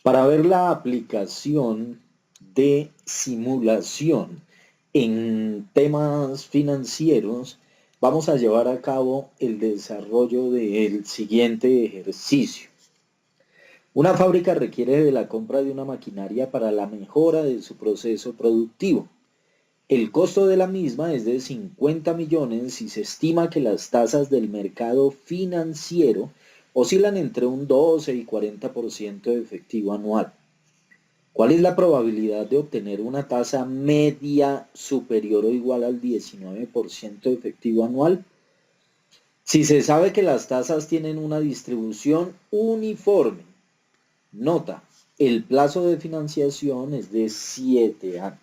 Para ver la aplicación de simulación en temas financieros, vamos a llevar a cabo el desarrollo del siguiente ejercicio. Una fábrica requiere de la compra de una maquinaria para la mejora de su proceso productivo. El costo de la misma es de 50 millones y se estima que las tasas del mercado financiero oscilan entre un 12 y 40% de efectivo anual. ¿Cuál es la probabilidad de obtener una tasa media superior o igual al 19% de efectivo anual? Si se sabe que las tasas tienen una distribución uniforme, nota, el plazo de financiación es de 7 años.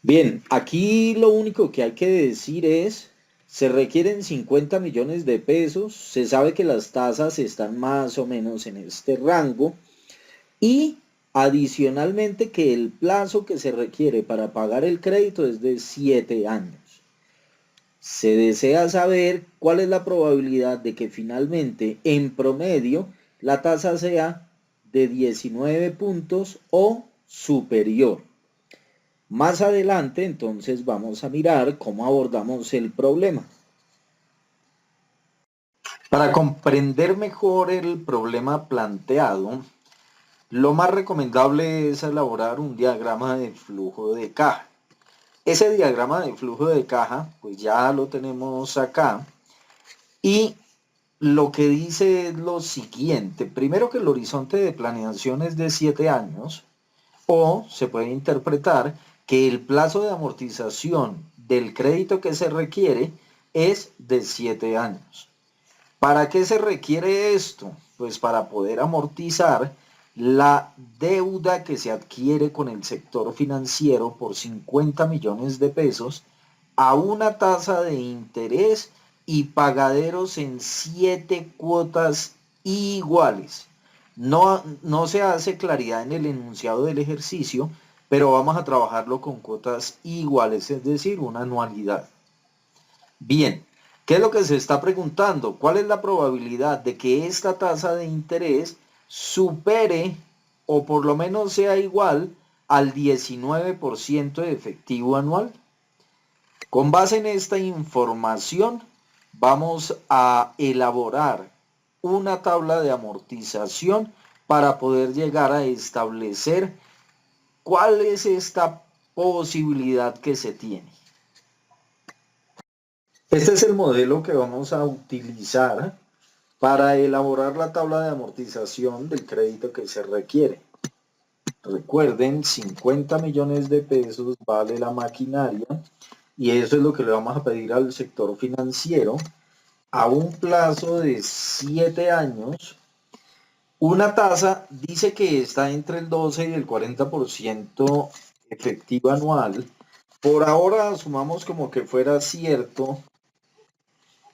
Bien, aquí lo único que hay que decir es, se requieren 50 millones de pesos, se sabe que las tasas están más o menos en este rango y adicionalmente que el plazo que se requiere para pagar el crédito es de 7 años. Se desea saber cuál es la probabilidad de que finalmente, en promedio, la tasa sea de 19 puntos o superior. Más adelante, entonces, vamos a mirar cómo abordamos el problema. Para comprender mejor el problema planteado, lo más recomendable es elaborar un diagrama de flujo de caja. Ese diagrama de flujo de caja, pues ya lo tenemos acá. Y lo que dice es lo siguiente. Primero, que el horizonte de planeación es de 7 años, o se puede interpretar que el plazo de amortización del crédito que se requiere es de 7 años. ¿Para qué se requiere esto? Pues para poder amortizar la deuda que se adquiere con el sector financiero por 50 millones de pesos a una tasa de interés y pagaderos en 7 cuotas iguales. No se hace claridad en el enunciado del ejercicio, pero vamos a trabajarlo con cuotas iguales, es decir, una anualidad. Bien, ¿qué es lo que se está preguntando? ¿Cuál es la probabilidad de que esta tasa de interés supere o por lo menos sea igual al 19% de efectivo anual? Con base en esta información, vamos a elaborar una tabla de amortización para poder llegar a establecer cuál es esta posibilidad que se tiene. Este es el modelo que vamos a utilizar para elaborar la tabla de amortización del crédito que se requiere. Recuerden, 50 millones de pesos vale la maquinaria y eso es lo que le vamos a pedir al sector financiero a un plazo de 7 años. Una tasa dice que está entre el 12 y el 40% efectivo anual. Por ahora asumamos como que fuera cierto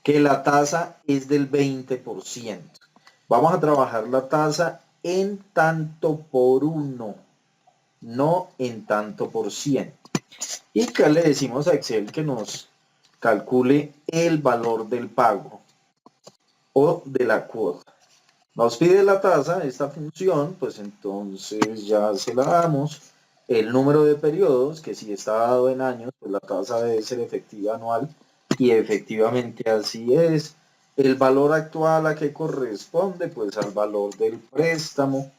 que la tasa es del 20%. Vamos a trabajar la tasa en tanto por uno, no en tanto por 100. Y acá le decimos a Excel que nos calcule el valor del pago o de la cuota. Nos pide la tasa, esta función, pues entonces ya se la damos. El número de periodos, que si está dado en años, pues la tasa debe ser efectiva anual, y efectivamente así es. El valor actual a que corresponde, pues al valor del préstamo.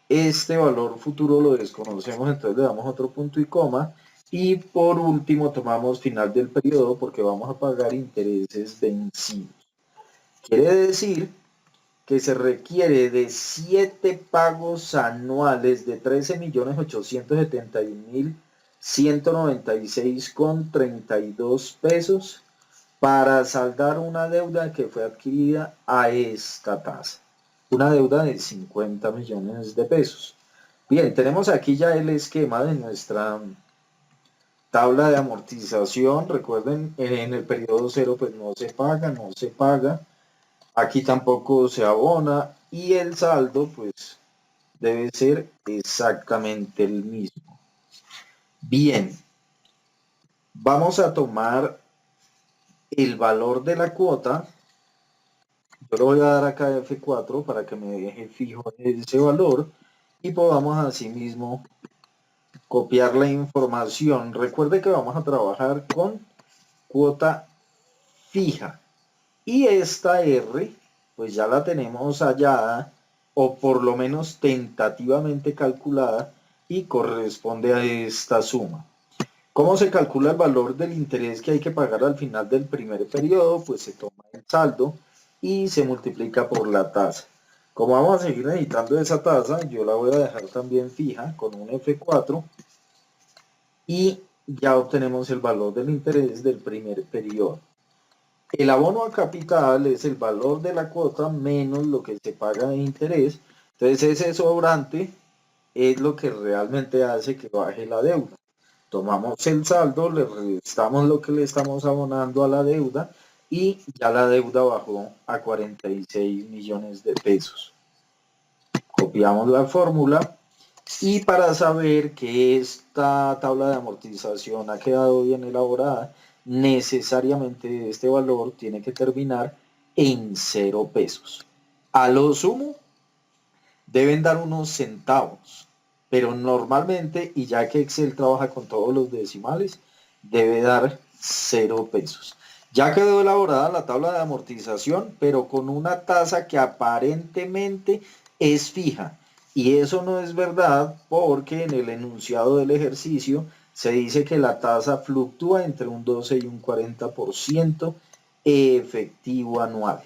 Este valor futuro lo desconocemos, entonces le damos otro punto y coma. Y por último tomamos final del periodo porque vamos a pagar intereses vencidos. Quiere decir que se requiere de 7 pagos anuales de 13.871.196,32 pesos para saldar una deuda que fue adquirida a esta tasa. Una deuda de 50 millones de pesos. Bien, tenemos aquí ya el esquema de nuestra tabla de amortización. Recuerden, en el periodo cero pues no se paga, no se paga. Aquí tampoco se abona y el saldo pues debe ser exactamente el mismo. Bien, vamos a tomar el valor de la cuota Yo le voy a dar acá F4 para que me deje fijo ese valor y podamos asimismo copiar la información. Recuerde que vamos a trabajar con cuota fija y esta R pues ya la tenemos hallada o por lo menos tentativamente calculada y corresponde a esta suma. ¿Cómo se calcula el valor del interés que hay que pagar al final del primer periodo? Pues se toma el saldo y se multiplica por la tasa. Como vamos a seguir necesitando esa tasa, yo la voy a dejar también fija con un F4 y ya obtenemos el valor del interés del primer periodo. El abono a capital es el valor de la cuota menos lo que se paga de interés. Entonces ese sobrante es lo que realmente hace que baje la deuda. Tomamos el saldo, le restamos lo que le estamos abonando a la deuda y ya la deuda bajó a 46 millones de pesos. Copiamos la fórmula y para saber que esta tabla de amortización ha quedado bien elaborada, necesariamente este valor tiene que terminar en 0 pesos. A lo sumo deben dar unos centavos, pero normalmente, y ya que Excel trabaja con todos los decimales, debe dar 0 pesos. Ya quedó elaborada la tabla de amortización, pero con una tasa que aparentemente es fija. Y eso no es verdad porque en el enunciado del ejercicio se dice que la tasa fluctúa entre un 12 y un 40% efectivo anual.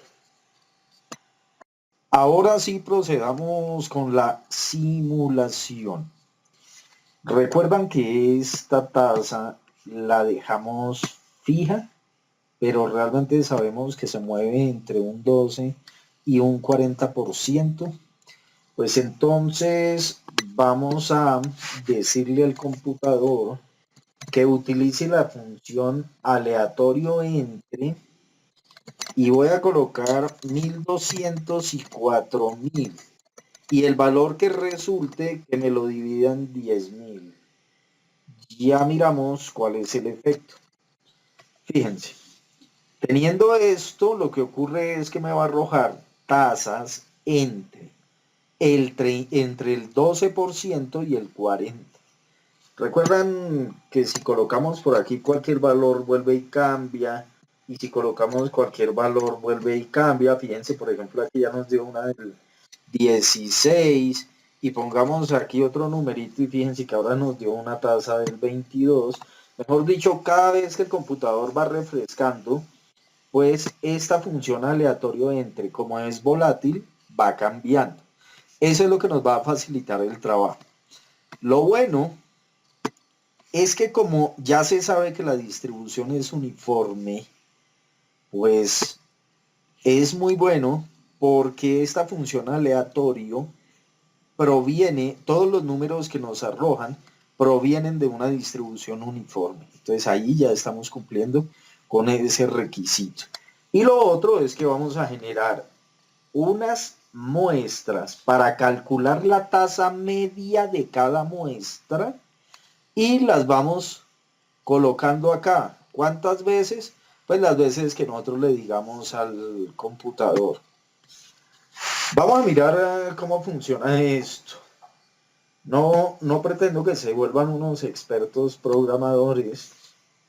Ahora sí procedamos con la simulación. Recuerdan que esta tasa la dejamos fija, pero realmente sabemos que se mueve entre un 12 y un 40%. Pues entonces vamos a decirle al computador que utilice la función aleatorio entre y voy a colocar 1200 y 4000 y el valor que resulte que me lo divida en 10.000. Ya miramos cuál es el efecto. Fíjense, teniendo esto, lo que ocurre es que me va a arrojar tasas entre el 12% y el 40%. Recuerdan que si colocamos por aquí cualquier valor vuelve y cambia, y si colocamos cualquier valor vuelve y cambia. Fíjense, por ejemplo, aquí ya nos dio una del 16 y pongamos aquí otro numerito y fíjense que ahora nos dio una tasa del 22. Mejor dicho, cada vez que el computador va refrescando, pues esta función aleatorio entre, como es volátil, va cambiando. Eso es lo que nos va a facilitar el trabajo. Lo bueno es que como ya se sabe que la distribución es uniforme, pues es muy bueno porque esta función aleatorio proviene, todos los números que nos arrojan provienen de una distribución uniforme. Entonces ahí ya estamos cumpliendo con ese requisito. Y lo otro es que vamos a generar unas muestras para calcular la tasa media de cada muestra y las vamos colocando acá. ¿Cuántas veces? Pues las veces que nosotros le digamos al computador. Vamos a mirar cómo funciona esto. No pretendo que se vuelvan unos expertos programadores,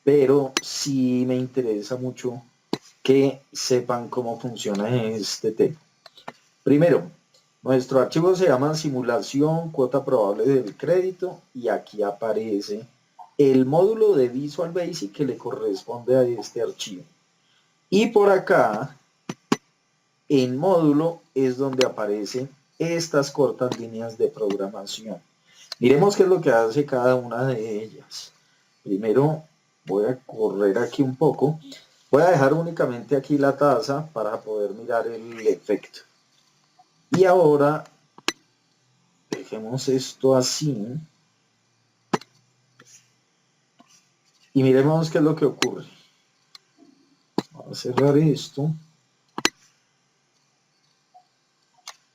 pero sí me interesa mucho que sepan cómo funciona este tema. Primero, nuestro archivo se llama simulación cuota probable del crédito y aquí aparece el módulo de Visual Basic que le corresponde a este archivo. Y por acá, en módulo, es donde aparecen estas cortas líneas de programación. Miremos qué es lo que hace cada una de ellas. Primero voy a correr aquí un poco. Voy a dejar únicamente aquí la tasa para poder mirar el efecto. Y ahora dejemos esto así. Y miremos qué es lo que ocurre. Vamos a cerrar esto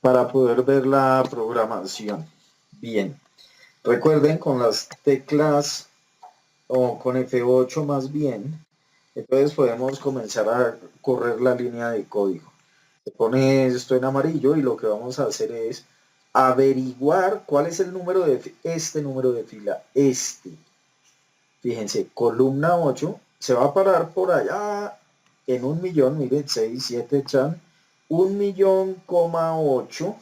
para poder ver la programación. Bien. Recuerden con las teclas o con F8 más bien, entonces podemos comenzar a correr la línea de código. Se pone esto en amarillo y lo que vamos a hacer es averiguar cuál es el número de este número de fila, este. Fíjense, columna 8 se va a parar por allá en 1.000.000, miren, 6, 7, chan, 1.000.000,8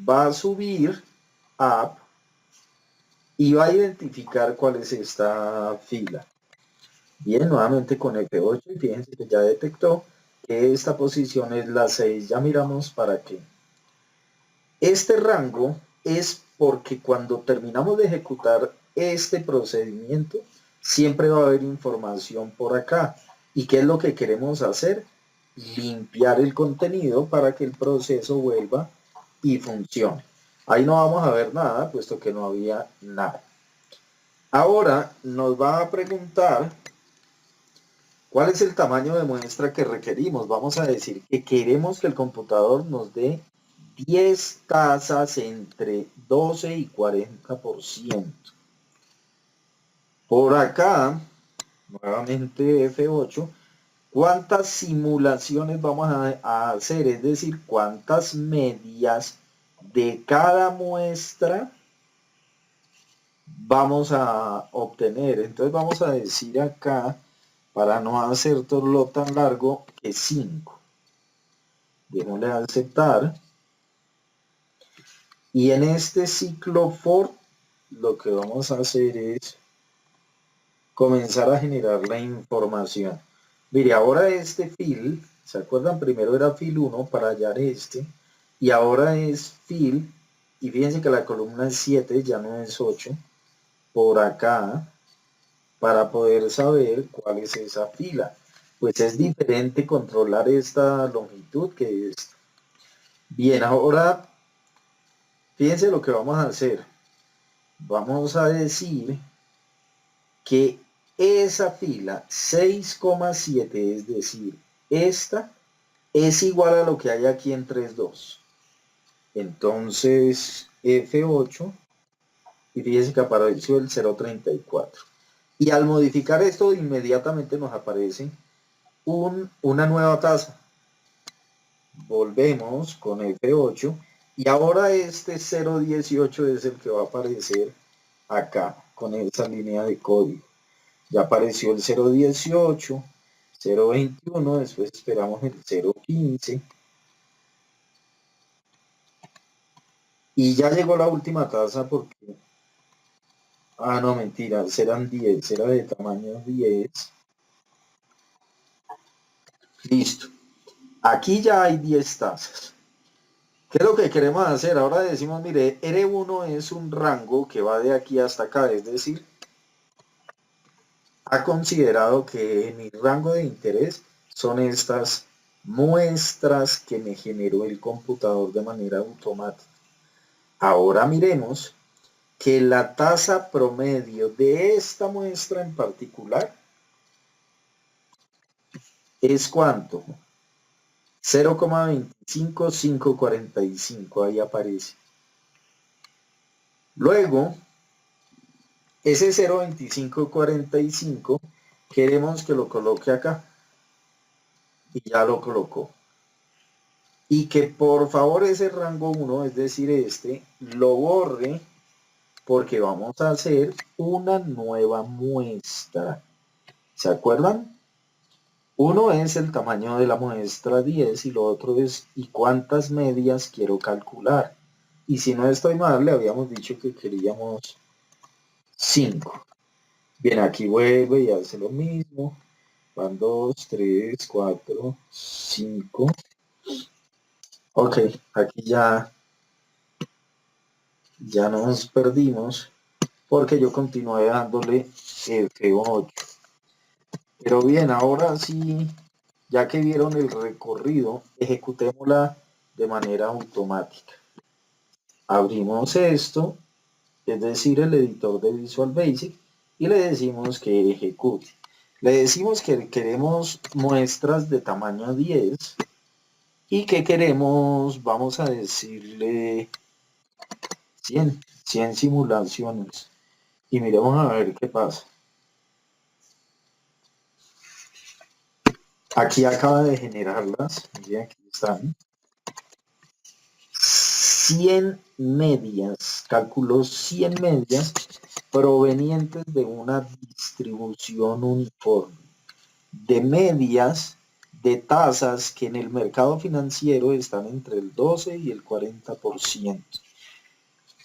va a subir up y va a identificar cuál es esta fila. Bien, nuevamente con F8 y fíjense que ya detectó que esta posición es la 6. Ya miramos para qué. Este rango es porque cuando terminamos de ejecutar este procedimiento, siempre va a haber información por acá. ¿Y qué es lo que queremos hacer? Limpiar el contenido para que el proceso vuelva y funcione. Ahí no vamos a ver nada, puesto que no había nada. Ahora nos va a preguntar cuál es el tamaño de muestra que requerimos. Vamos a decir que queremos que el computador nos dé 10 tazas entre 12 y 40%. Por acá, nuevamente F8, ¿cuántas simulaciones vamos a hacer? Es decir, ¿cuántas medias de cada muestra vamos a obtener? Entonces vamos a decir acá, para no hacer todo tan largo, que 5. Démosle a aceptar. Y en este ciclo for, lo que vamos a hacer es comenzar a generar la información. Mire, ahora este fill, ¿se acuerdan? Primero era fill 1 para hallar este, y ahora es fill, y fíjense que la columna es 7, ya no es 8, por acá, para poder saber cuál es esa fila. Pues es diferente controlar esta longitud que esta. Bien, ahora fíjense lo que vamos a hacer. Vamos a decir que esa fila 6,7, es decir, esta es igual a lo que hay aquí en 3.2. Entonces, F8, y fíjense que apareció el 0.34. Y al modificar esto, inmediatamente nos aparece una nueva tasa. Volvemos con F8 y ahora este 0.18 es el que va a aparecer acá con esa línea de código. Ya apareció el 0.18, 0.21, después esperamos el 0.15 y ya llegó la última tasa porque, no mentira, serán 10, era de tamaño 10. Listo, aquí ya hay 10 tazas. ¿Qué es lo que queremos hacer? Ahora decimos, mire, R1 es un rango que va de aquí hasta acá, es decir, ha considerado que mi rango de interés son estas muestras que me generó el computador de manera automática. Ahora miremos que la tasa promedio de esta muestra en particular es ¿cuánto? 0,25545, ahí aparece. Luego, ese 0,2545 queremos que lo coloque acá. Y ya lo colocó. Y que por favor ese rango 1, es decir este, lo borre porque vamos a hacer una nueva muestra. ¿Se acuerdan? Uno es el tamaño de la muestra 10 y lo otro es ¿y cuántas medias quiero calcular? Y si no estoy mal, le habíamos dicho que queríamos 5. Bien, aquí vuelve y hace lo mismo. Van 2, 3, 4, 5. Ok, aquí ya nos perdimos porque yo continué dándole F8. Pero bien, ahora sí, ya que vieron el recorrido, ejecutémosla de manera automática. Abrimos esto, es decir, el editor de Visual Basic, y le decimos que ejecute. Le decimos que queremos muestras de tamaño 10 y que queremos, vamos a decirle 100 simulaciones. Y miremos a ver qué pasa. Aquí acaba de generarlas. Miren, aquí están. 100 medias, calculó 100 medias provenientes de una distribución uniforme de medias de tasas que en el mercado financiero están entre el 12 y el 40%.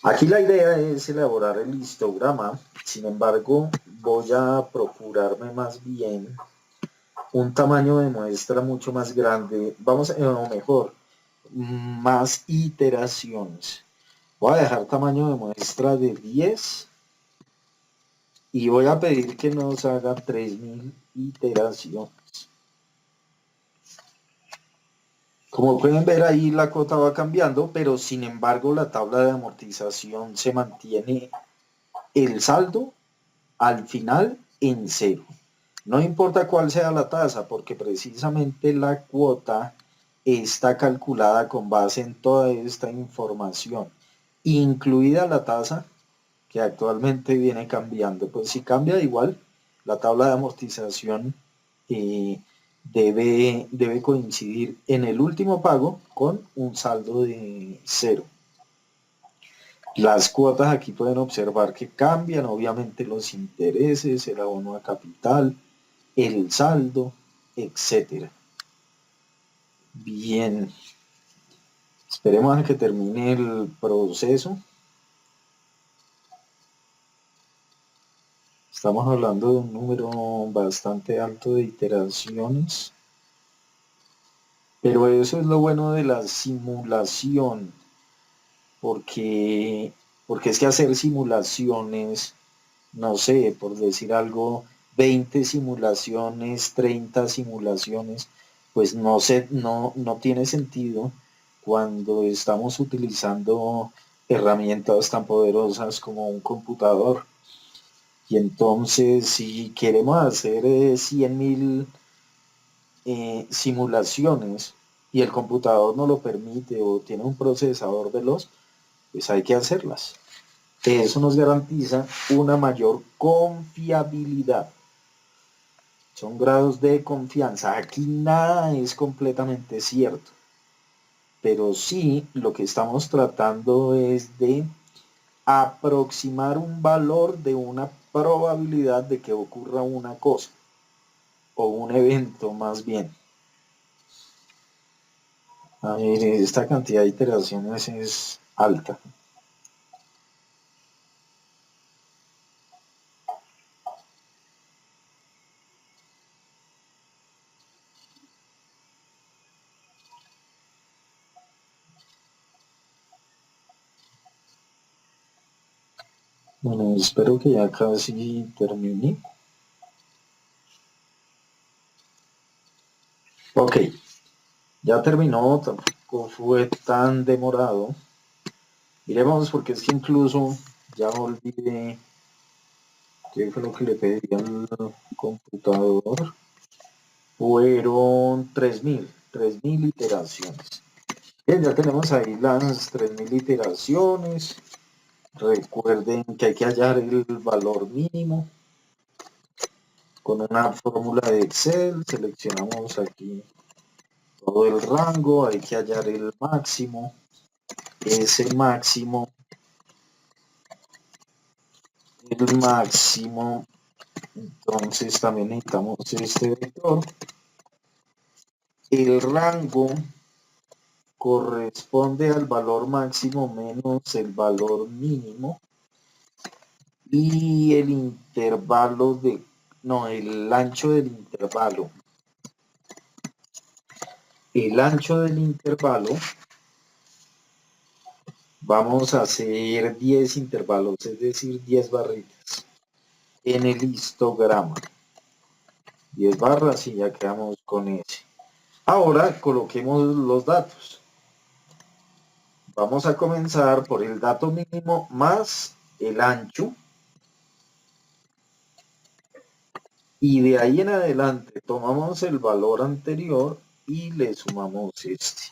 Aquí la idea es elaborar el histograma, sin embargo voy a procurarme más bien un tamaño de muestra mucho más grande, o mejor, más iteraciones. Voy a dejar tamaño de muestra de 10 y voy a pedir que nos haga 3000 iteraciones. Como pueden ver ahí la cuota va cambiando, pero sin embargo la tabla de amortización se mantiene el saldo al final en cero. No importa cuál sea la tasa, porque precisamente la cuota está calculada con base en toda esta información, incluida la tasa que actualmente viene cambiando. Pues si cambia igual, la tabla de amortización debe coincidir en el último pago con un saldo de cero. Las cuotas aquí pueden observar que cambian, obviamente los intereses, el abono a capital, el saldo, etcétera. Bien, esperemos a que termine el proceso. Estamos hablando de un número bastante alto de iteraciones, pero eso es lo bueno de la simulación, porque, porque es que hacer simulaciones, no sé, por decir algo, 20 simulaciones, 30 simulaciones, pues no tiene sentido cuando estamos utilizando herramientas tan poderosas como un computador. Y entonces, si queremos hacer 100.000 simulaciones y el computador no lo permite o tiene un procesador veloz, pues hay que hacerlas. Eso nos garantiza una mayor confiabilidad. Son grados de confianza. Aquí nada es completamente cierto, pero sí lo que estamos tratando es de aproximar un valor de una probabilidad de que ocurra una cosa o un evento más bien. A ver, esta cantidad de iteraciones es alta. Bueno, espero que ya casi termine. Ok, ya terminó, tampoco fue tan demorado. Miremos porque es que incluso ya olvidé qué fue lo que le pedí al computador. Fueron 3000 iteraciones. Bien, ya tenemos ahí las 3000 iteraciones. Recuerden que hay que hallar el valor mínimo con una fórmula de Excel. Seleccionamos aquí todo el rango, hay que hallar el máximo. Ese máximo, el máximo, entonces también necesitamos este vector. El rango corresponde al valor máximo menos el valor mínimo y el intervalo el ancho del intervalo. El ancho del intervalo, vamos a hacer 10 intervalos, es decir, 10 barritas en el histograma. 10 barras y ya quedamos con ese. Ahora coloquemos los datos. Vamos a comenzar por el dato mínimo más el ancho. Y de ahí en adelante tomamos el valor anterior y le sumamos este.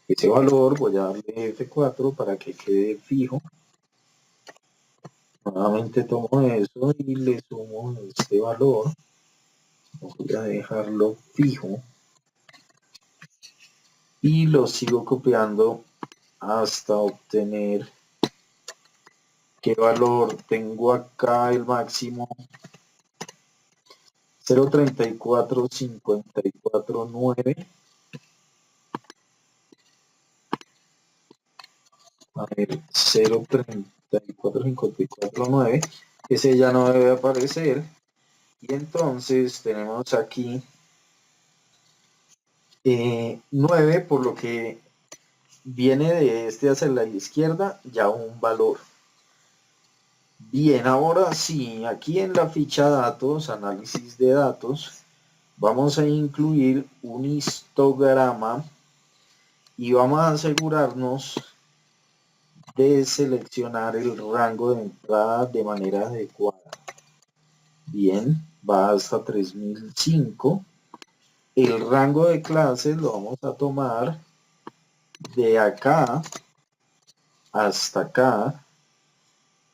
Ese valor voy a darle F4 para que quede fijo. Nuevamente tomo eso y le sumo este valor. Voy a dejarlo fijo. y lo sigo copiando hasta obtener qué valor tengo acá. El máximo 0.34549. A ver, 0.34549, ese ya no debe aparecer. Y entonces tenemos aquí 9, por lo que viene de este hacia la izquierda ya un valor. Bien, ahora sí, aquí en la ficha datos, análisis de datos, vamos a incluir un histograma y vamos a asegurarnos de seleccionar el rango de entrada de manera adecuada. Bien, va hasta 3005. El rango de clases lo vamos a tomar de acá hasta acá.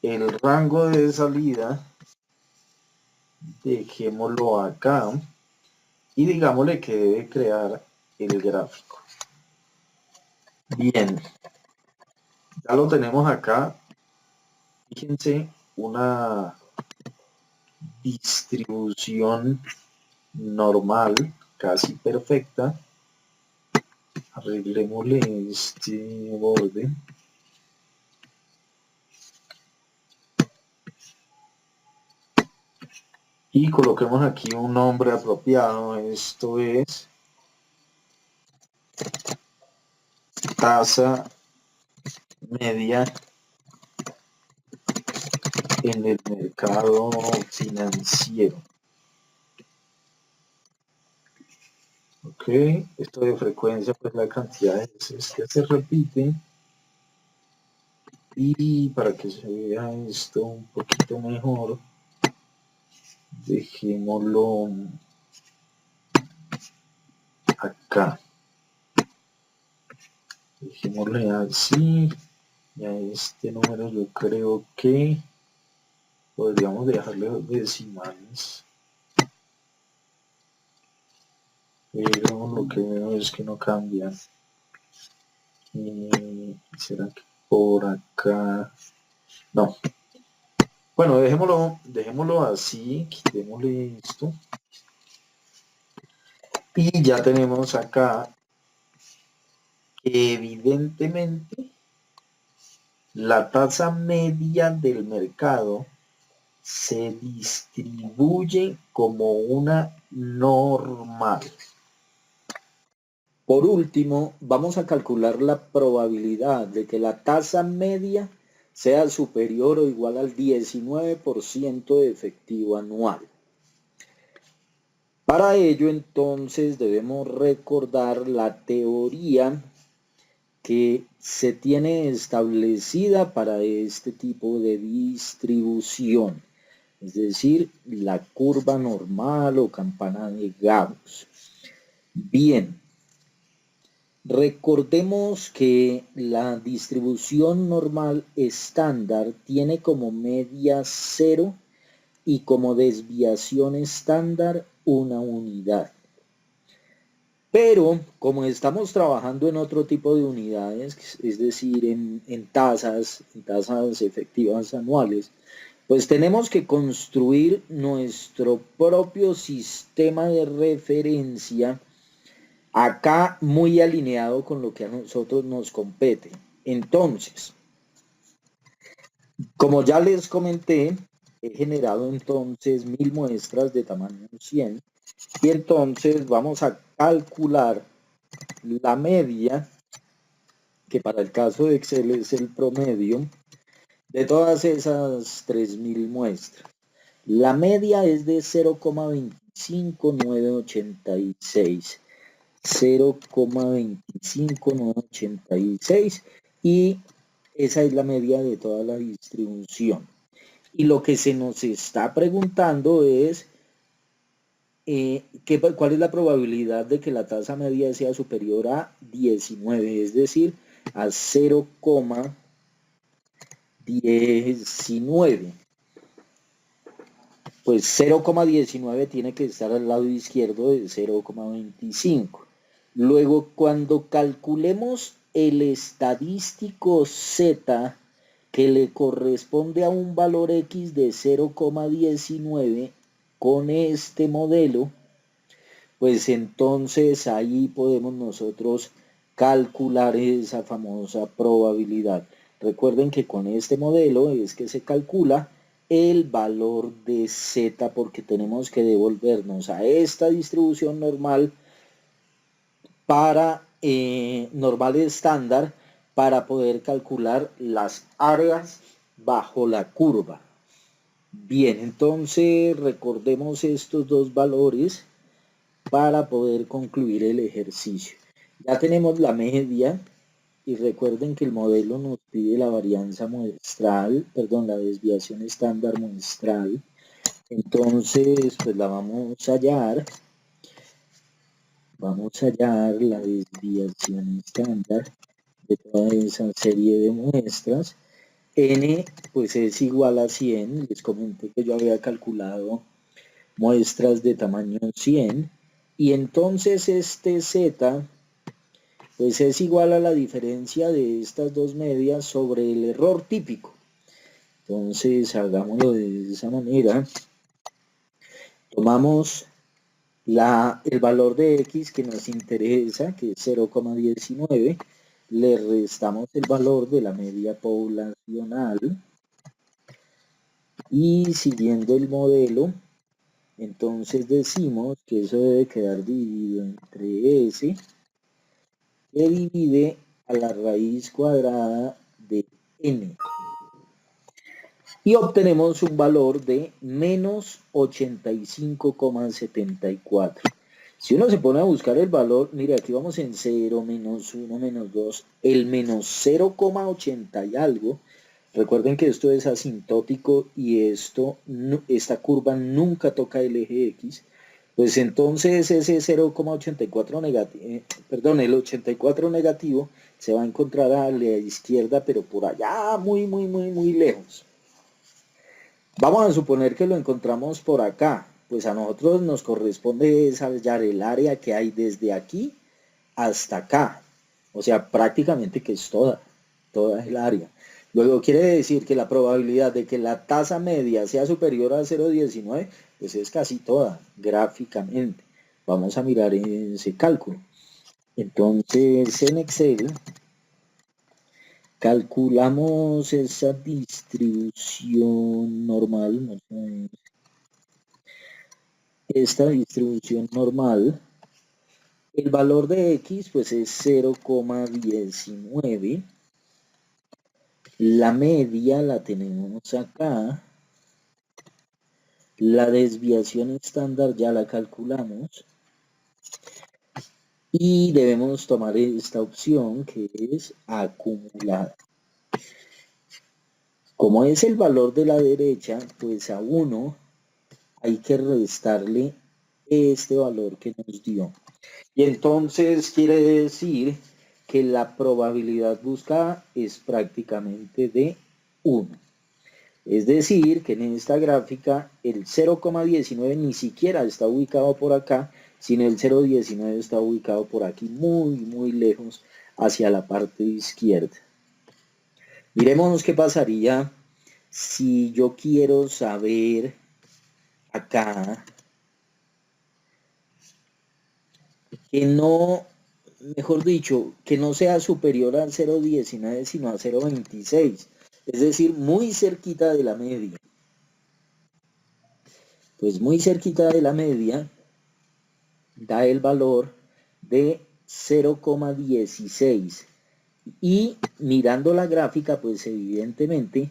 El rango de salida, dejémoslo acá. Y digámosle que debe crear el gráfico. Bien, ya lo tenemos acá. Fíjense, una distribución normal, casi perfecta. Arreglémosle este borde. Y coloquemos aquí un nombre apropiado. Esto es tasa media en el mercado financiero. Ok, esto de frecuencia, pues la cantidad de veces que se repite. Y para que se vea esto un poquito mejor, dejémoslo acá. Dejémosle así. Y a este número yo creo que podríamos dejarle decimales. Pero lo que veo es que no cambian. ¿Será que por acá? No. Bueno, dejémoslo así. Quitémosle esto. Y ya tenemos acá que evidentemente la tasa media del mercado se distribuye como una normal. Por último, vamos a calcular la probabilidad de que la tasa media sea superior o igual al 19% de efectivo anual. Para ello, entonces, debemos recordar la teoría que se tiene establecida para este tipo de distribución, es decir, la curva normal o campana de Gauss. Bien, recordemos que la distribución normal estándar tiene como media 0 y como desviación estándar una unidad. Pero como estamos trabajando en otro tipo de unidades, es decir, en tasas efectivas anuales, pues tenemos que construir nuestro propio sistema de referencia, acá muy alineado con lo que a nosotros nos compete. Entonces, como ya les comenté, he generado entonces 1000 muestras de tamaño 100 y entonces vamos a calcular la media, que para el caso de Excel es el promedio, de todas esas 3000 muestras. La media es de 0,25986. 0,25986 y esa es la media de toda la distribución. Y lo que se nos está preguntando es ¿cuál es la probabilidad de que la tasa media sea superior a 19? Es decir, a 0,19. Pues 0,19 tiene que estar al lado izquierdo de 0,25. Luego, cuando calculemos el estadístico Z que le corresponde a un valor X de 0,19 con este modelo, pues entonces ahí podemos nosotros calcular esa famosa probabilidad. Recuerden que con este modelo es que se calcula el valor de Z porque tenemos que devolvernos a esta distribución normal para normal estándar para poder calcular las áreas bajo la curva. Bien, entonces recordemos estos dos valores para poder concluir el ejercicio. Ya tenemos la media y recuerden que el modelo nos pide la varianza muestral, perdón, la desviación estándar muestral. Entonces, pues la vamos a hallar. Vamos a hallar la desviación estándar de toda esa serie de muestras. N pues es igual a 100. Les comenté que yo había calculado muestras de tamaño 100. Y entonces este Z pues es igual a la diferencia de estas dos medias sobre el error típico. Entonces hagámoslo de esa manera. Tomamos el valor de X que nos interesa, que es 0,19, le restamos el valor de la media poblacional y siguiendo el modelo, entonces decimos que eso debe quedar dividido entre S, que divide a la raíz cuadrada de N. Y obtenemos un valor de menos 85,74. Si uno se pone a buscar el valor, mire, aquí vamos en 0, menos 1, menos 2, el menos 0,80 y algo. Recuerden que esto es asintótico y esta curva nunca toca el eje X. Pues entonces ese 0,84 negativo, perdón, el 84 negativo se va a encontrar a la izquierda, pero por allá muy, muy, muy, muy lejos. Vamos a suponer que lo encontramos por acá. Pues a nosotros nos corresponde hallar el área que hay desde aquí hasta acá. O sea, prácticamente que es toda el área. Luego quiere decir que la probabilidad de que la tasa media sea superior a 0,19, pues es casi toda, gráficamente. Vamos a mirar ese cálculo. Entonces, en Excel, calculamos esa distribución normal. Esta distribución normal, el valor de X pues es 0,19. La media la tenemos acá. La desviación estándar ya la calculamos. Y debemos tomar esta opción que es acumulada. Como es el valor de la derecha, pues a 1 hay que restarle este valor que nos dio. Y entonces quiere decir que la probabilidad buscada es prácticamente de 1. Es decir, que en esta gráfica el 0,19 ni siquiera está ubicado por acá, sino el 0,19 está ubicado por aquí, muy, muy lejos hacia la parte izquierda. Miremos qué pasaría si yo quiero saber acá que no, mejor dicho, que no sea superior al 0,19 sino a 0,26, es decir, muy cerquita de la media. Pues muy cerquita de la media da el valor de 0,16 y mirando la gráfica, pues evidentemente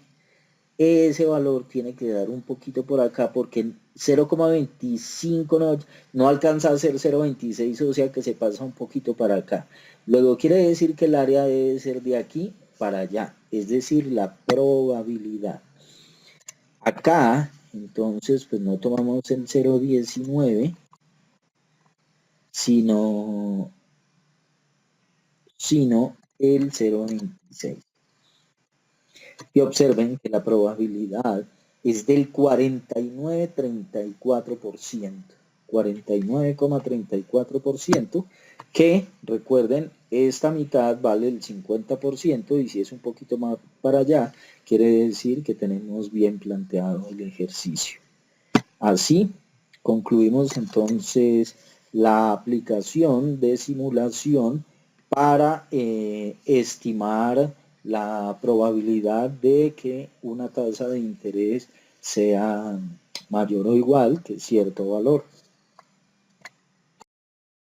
ese valor tiene que dar un poquito por acá porque 0,25 no alcanza a ser 0,26, o sea que se pasa un poquito para acá. Luego quiere decir que el área debe ser de aquí para allá, es decir, la probabilidad. Acá, entonces, pues no tomamos el 0,19, sino el 0,26. Y observen que la probabilidad es del 49,34%. 49,34%, que recuerden, esta mitad vale el 50% y si es un poquito más para allá, quiere decir que tenemos bien planteado el ejercicio. Así concluimos entonces la aplicación de simulación para estimar la probabilidad de que una tasa de interés sea mayor o igual que cierto valor.